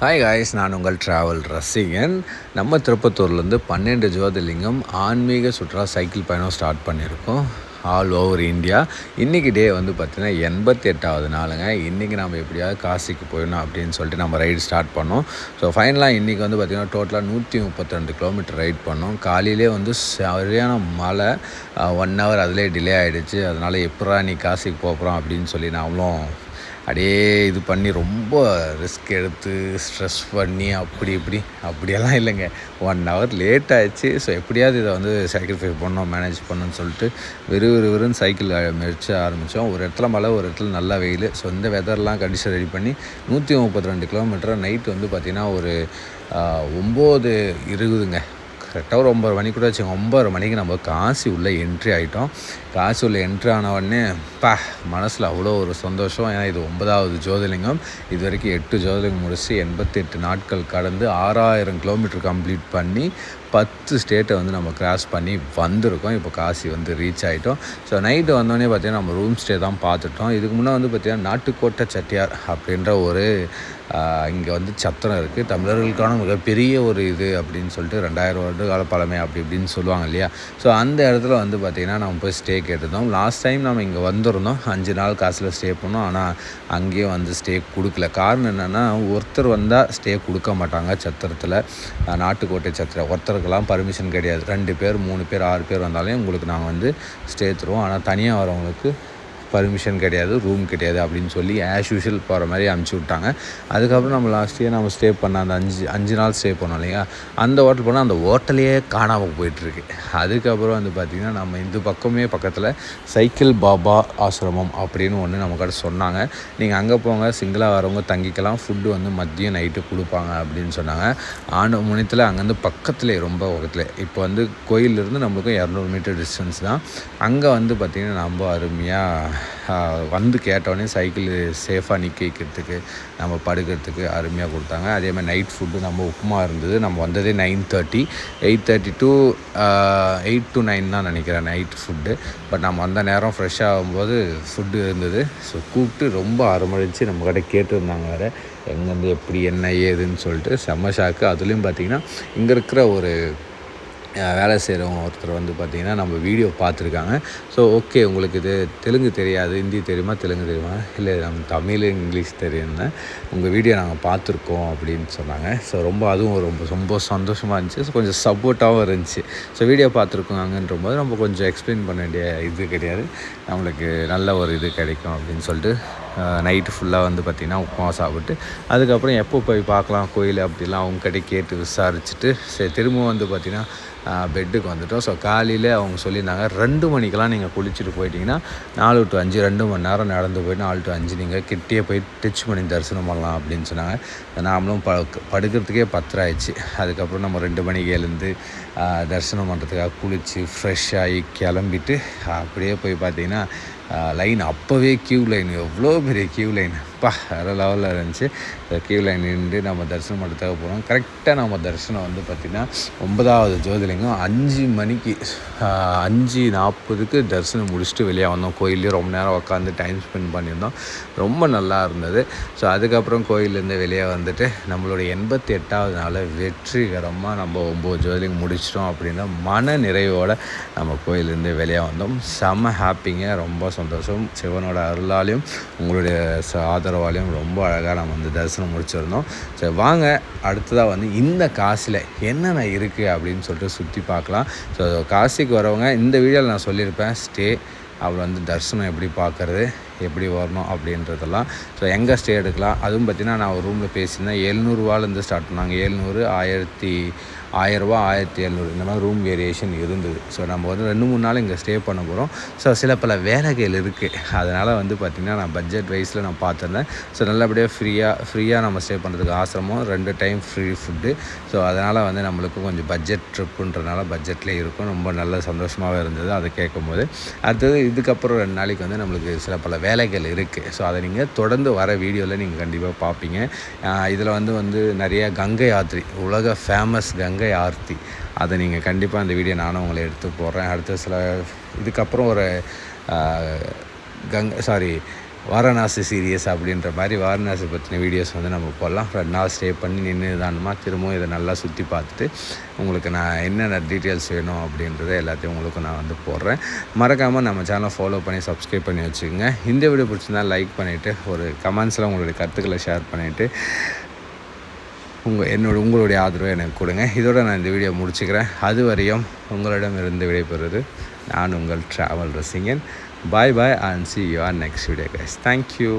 Hi guys, நான் உங்கள் travel ரசிகன். நம்ம திருப்பத்தூர்லேருந்து 12 ஜோதிர்லிங்கம் ஆன்மீக சுற்றுலா சைக்கிள் பயணம் ஸ்டார்ட் பண்ணியிருக்கோம் ஆல் ஓவர் இந்தியா. இன்றைக்கி டே வந்து பார்த்திங்கன்னா 88வது நாளுங்க. இன்றைக்கி நம்ம எப்படியாவது காசிக்கு போயிடணும் அப்படின்னு சொல்லிட்டு நம்ம ரைடு ஸ்டார்ட் பண்ணோம். ஸோ ஃபைனலாக இன்றைக்கி வந்து பார்த்திங்கன்னா டோட்டலாக 132 கிலோமீட்டர் ரைட் பண்ணோம். காலையிலே வந்து சரியான மழை, 1 ஹவர் அதிலே டிலே ஆகிடுச்சு. அதனால் எப்படா நீ காசிக்கு போகிறோம் அப்படின்னு சொல்லி நாமளும் அப்படியே இது பண்ணி ரொம்ப ரிஸ்க் எடுத்து ஸ்ட்ரெஸ் பண்ணி அப்படியெல்லாம் இல்லைங்க. 1 ஹவர் லேட் ஆகிடுச்சு. ஸோ எப்படியாவது இதை வந்து சாக்ரிஃபைஸ் பண்ணோம், மேனேஜ் பண்ணணும்னு சொல்லிட்டு விறுவிறுன்னு சைக்கிள் முயற்சி ஆரம்பித்தோம். ஒரு இடத்துல மழை, ஒரு இடத்துல நல்ல வெயில். ஸோ இந்த வெதர்லாம் கண்டிஷன் ரெடி பண்ணி 132 கிலோமீட்டர் நைட்டு வந்து பார்த்திங்கன்னா ஒரு 9:20ங்க. கரெக்டாக ஒரு 9 மணி கூட வச்சுக்கோங்க. 9 மணிக்கு நம்ம காசி உள்ளே என்ட்ரி ஆகிட்டோம். காசி உள்ளே என்ட்ரி ஆன உடனே மனசில் அவ்வளோ ஒரு சந்தோஷம். ஏன்னா இது 9வது ஜோதிர்லிங்கம். இது வரைக்கும் 8 ஜோதிர்லிங்கம் முடிச்சு 88 நாட்கள் கடந்து 6000 கிலோமீட்டர் கம்ப்ளீட் பண்ணி 10 ஸ்டேட்டை வந்து நம்ம கிராஸ் பண்ணி வந்திருக்கோம். இப்போ காசி வந்து ரீச் ஆகிட்டோம். ஸோ நைட்டு வந்தோடனே பார்த்திங்கன்னா நம்ம ரூம் ஸ்டே தான் பார்த்துட்டோம். இதுக்கு முன்னே வந்து பார்த்திங்கன்னா நாட்டுக்கோட்டை செட்டியார் அப்படின்ற ஒரு இங்கே வந்து சத்திரம் இருக்குது. தமிழர்களுக்கான மிகப்பெரிய ஒரு இது அப்படின்னு சொல்லிட்டு 2000 வருட கால பழமை அப்படி இப்படின்னு சொல்லுவாங்க இல்லையா. ஸோ அந்த இடத்துல வந்து பார்த்திங்கன்னா நம்ம போய் ஸ்டே கேட்டிருந்தோம். லாஸ்ட் டைம் நம்ம இங்கே வந்திருந்தோம். 5 நாள் காசில் ஸ்டே பண்ணோம். ஆனால் அங்கேயும் வந்து ஸ்டே கொடுக்கல. காரணம் என்னென்னா, ஒருத்தர் வந்தால் ஸ்டே கொடுக்க மாட்டாங்க சத்திரத்தில். நாட்டுக்கோட்டை சத்திரம் ஒருத்தருக்கெல்லாம் பர்மிஷன் கிடையாது. 2 பேர் 3 பேர் 6 பேர் வந்தாலும் உங்களுக்கு நாங்கள் வந்து ஸ்டே தருவோம். ஆனால் தனியாக வரவங்களுக்கு பர்மிஷன் கிடையாது, ரூம் கிடையாது அப்படின்னு சொல்லி ஆஸ் யூஷுவல் போகிற மாதிரி அனுப்பிச்சி விட்டாங்க. அதுக்கப்புறம் நம்ம லாஸ்ட் இயர் நம்ம ஸ்டே பண்ண அந்த 5 நாள் ஸ்டே பண்ணோம் இல்லையா, அந்த ஹோட்டல் போனால் அந்த ஹோட்டலையே காணாமல் போயிட்டுருக்கு. அதுக்கப்புறம் வந்து பார்த்திங்கன்னா நம்ம இந்த பக்கத்தில் சைக்கிள் பாபா ஆசிரமம் அப்படின்னு ஒன்று நம்மக்கிட்ட சொன்னாங்க. நீங்கள் அங்கே போங்க, சிங்கிளாக வரவங்க தங்கிக்கலாம், ஃபுட்டு வந்து மதியம் நைட்டு கொடுப்பாங்க அப்படின்னு சொன்னாங்க. ஆண்டு முனைத்தில் அங்கேருந்து பக்கத்துலேயே, ரொம்ப பக்கத்தில். இப்போ வந்து கோயிலிருந்து நம்மளுக்கும் 200 மீட்டர் டிஸ்டன்ஸ் தான். அங்கே வந்து பார்த்திங்கன்னா ரொம்ப அருமையாக வந்து கேட்டோடனே சைக்கிள் சேஃபாக நிற்க வைக்கிறதுக்கு, நம்ம படுக்கிறதுக்கு அருமையாக கொடுத்தாங்க. அதே மாதிரி நைட் ஃபுட்டு நம்ம உப்புமா இருந்தது. நம்ம வந்ததே 9:30, 8:30 to 8 to 9 தான் நினைக்கிறேன் நைட் ஃபுட்டு. பட் நம்ம அந்த நேரம் ஃப்ரெஷ் ஆகும்போது ஃபுட்டு இருந்தது. ஸோ கூப்பிட்டு ரொம்ப அரமழிச்சு நம்மக்கிட்ட கேட்டுருந்தாங்க வேறு எங்கேருந்து எப்படி என்ன ஏதுன்னு சொல்லிட்டு. செம்ம ஷாக்கு. அதுலேயும் பார்த்திங்கன்னா இங்கே இருக்கிற ஒரு வேலை செய்கிறவங்க ஒருத்தர் வந்து பார்த்திங்கன்னா நம்ம வீடியோ பார்த்துருக்காங்க. ஸோ ஓகே, உங்களுக்கு இது தெலுங்கு தெரியாது, ஹிந்தி தெரியுமா, தெலுங்கு தெரியுமா? இல்லை, நம்ம தமிழ் இங்கிலீஷ் தெரியும்னா உங்கள் வீடியோ நாங்கள் பார்த்துருக்கோம் அப்படின்னு சொன்னாங்க. ஸோ அதுவும் ரொம்ப சந்தோஷமாக இருந்துச்சு. ஸோ கொஞ்சம் சப்போர்ட்டாகவும் இருந்துச்சு. ஸோ வீடியோ பார்த்துருக்கோங்கன்ற போது நம்ம கொஞ்சம் எக்ஸ்பிளைன் பண்ண வேண்டிய இது கிடையாது, நம்மளுக்கு நல்ல ஒரு இது கிடைக்கும் அப்படின்னு சொல்லிட்டு நைட்டு ஃபுல்லாக வந்து பார்த்திங்கன்னா உப்புமா சாப்பிட்டு அதுக்கப்புறம் எப்போ போய் பார்க்கலாம் கோயில் அப்படிலாம் அவங்ககிட்ட கேட்டு விசாரிச்சுட்டு சரி திரும்பவும் வந்து பார்த்திங்கன்னா பெட்டுக்கு வந்துட்டோம். ஸோ காலையில் அவங்க சொல்லியிருந்தாங்க 2 மணிக்கெலாம் நீங்கள் குளிச்சுட்டு போயிட்டிங்கன்னா 4 to 5 2 மணி நேரம் நடந்து போயிட்டு 4 to 5 நீங்கள் கிட்டே போய் டச் பண்ணி தரிசனம் பண்ணலாம் அப்படின்னு சொன்னாங்க. நாமளும் படுக்கிறதுக்கே 10 ஆயிடுச்சு. அதுக்கப்புறம் நம்ம 2 மணிக்கு எழுந்து தரிசனம் பண்ணுறதுக்காக குளித்து ஃப்ரெஷ் ஆகி கிளம்பிட்டு அப்படியே போய் பார்த்திங்கன்னா லைன் அப்போவே க்யூ லைன், எவ்வளோ பெரிய க்யூ லைன், வேறு லெவலில் இருந்துச்சு. க்யூ லைன் நின்று நம்ம தரிசனம் பண்ணுறதுக்காக போகிறோம். கரெக்டாக நம்ம தரிசனம் வந்து பார்த்திங்கன்னா 9வது ஜோதிர்லிங்கம் 5 மணிக்கு 5:40க்கு தரிசனம் முடிச்சுட்டு வெளியே வந்தோம். கோயிலே ரொம்ப நேரம் உட்காந்து டைம் ஸ்பெண்ட் பண்ணியிருந்தோம். ரொம்ப நல்லா இருந்தது. ஸோ அதுக்கப்புறம் கோயிலேருந்து வெளியே வந்துட்டு நம்மளுடைய 88வது நாளை வெற்றிகரமாக நம்ம 9 ஜோதிர்லிங்கம் முடிச்சிட்டோம் அப்படின்னா மன நிறைவோடு நம்ம கோயிலேருந்து வெளியே வந்தோம். செம்ம ஹாப்பிங்க, ரொம்ப சந்தோஷம். சிவனோட அருளாலையும் உங்களுடைய ஆதரவாலையும் ரொம்ப அழகாக நம்ம வந்து தரிசனம் முடிச்சிருந்தோம். சரி வாங்க, அடுத்ததாக வந்து இந்த காசில் என்னென்ன இருக்குது அப்படின்னு சொல்லிட்டு சுற்றி பார்க்கலாம். ஸோ காசிக்கு வரவங்க இந்த வீடியோவில் நான் சொல்லியிருப்பேன் ஸ்டே, அப்புறம் வந்து தரிசனம் எப்படி பார்க்குறது, எப்படி வரணும் அப்படின்றதெல்லாம். ஸோ எங்கே ஸ்டே எடுக்கலாம் அதுவும் பார்த்திங்கன்னா நான் ஒரு ரூமில் பேசியிருந்தேன். 700 ஸ்டார்ட் பண்ணாங்க. 700, 1000, 1700 இந்த மாதிரி ரூம் வேரியேஷன் இருந்தது. ஸோ நம்ம வந்து 2-3 நாள் இங்கே ஸ்டே பண்ண போகிறோம். ஸோ சில பல வேலைகள் இருக்குது. அதனால் வந்து பார்த்திங்கன்னா நான் பட்ஜெட் வைஸில் நான் பார்த்துருந்தேன். ஸோ நல்லபடியாக ஃப்ரீயாக நம்ம ஸ்டே பண்ணுறதுக்கு ஆசிரமம், 2 டைம் ஃப்ரீ ஃபுட்டு. ஸோ அதனால் வந்து நம்மளுக்கு கொஞ்சம் பட்ஜெட் ட்ரிப்புன்றனால பட்ஜெட்லேயே இருக்கும். ரொம்ப நல்ல சந்தோஷமாகவே இருந்தது அதை கேட்கும்போது. அடுத்தது இதுக்கப்புறம் 2 நாளைக்கு வந்து நம்மளுக்கு சில பல வேலைகள் இருக்குது. ஸோ அதை நீங்கள் தொடர்ந்து வர வீடியோவில் நீங்கள் கண்டிப்பாக பார்ப்பீங்க. இதில் வந்து நிறைய கங்கை ஆர்த்தி, உலக ஃபேமஸ் கங்கை ஆர்த்தி, அதை நீங்கள் கண்டிப்பாக அந்த வீடியோ நானும் உங்களை எடுத்து போடுறேன். அடுத்து இதுக்கப்புறம் ஒரு வாரணாசி சீரியஸ் அப்படின்ற மாதிரி வாரணாசி பற்றின வீடியோஸ் வந்து நம்ம போடலாம். 2 நாள் ஸ்டே பண்ணி நின்றுதானுமா திரும்பவும் இதை நல்லா சுற்றி பார்த்துட்டு உங்களுக்கு நான் என்னென்ன டீட்டெயில்ஸ் வேணும் அப்படின்றத எல்லாத்தையும் உங்களுக்கு நான் வந்து போடுறேன். மறக்காமல் நம்ம சேனலை ஃபாலோ பண்ணி சப்ஸ்கிரைப் பண்ணி வச்சுக்கோங்க. இந்த வீடியோ பிடிச்சிருந்தா லைக் பண்ணிவிட்டு ஒரு கமெண்ட்ஸில் உங்களுடைய கருத்துக்களை ஷேர் பண்ணிவிட்டு உங்களுடைய ஆதரவை எனக்கு கொடுங்க. இதோட நான் இந்த வீடியோ முடிச்சுக்கிறேன். அது வரையும் உங்களிடமிருந்து விடைபெறுவது நான் உங்கள் ட்ராவல் ரசிகன். Bye and see you on next video guys. Thank you.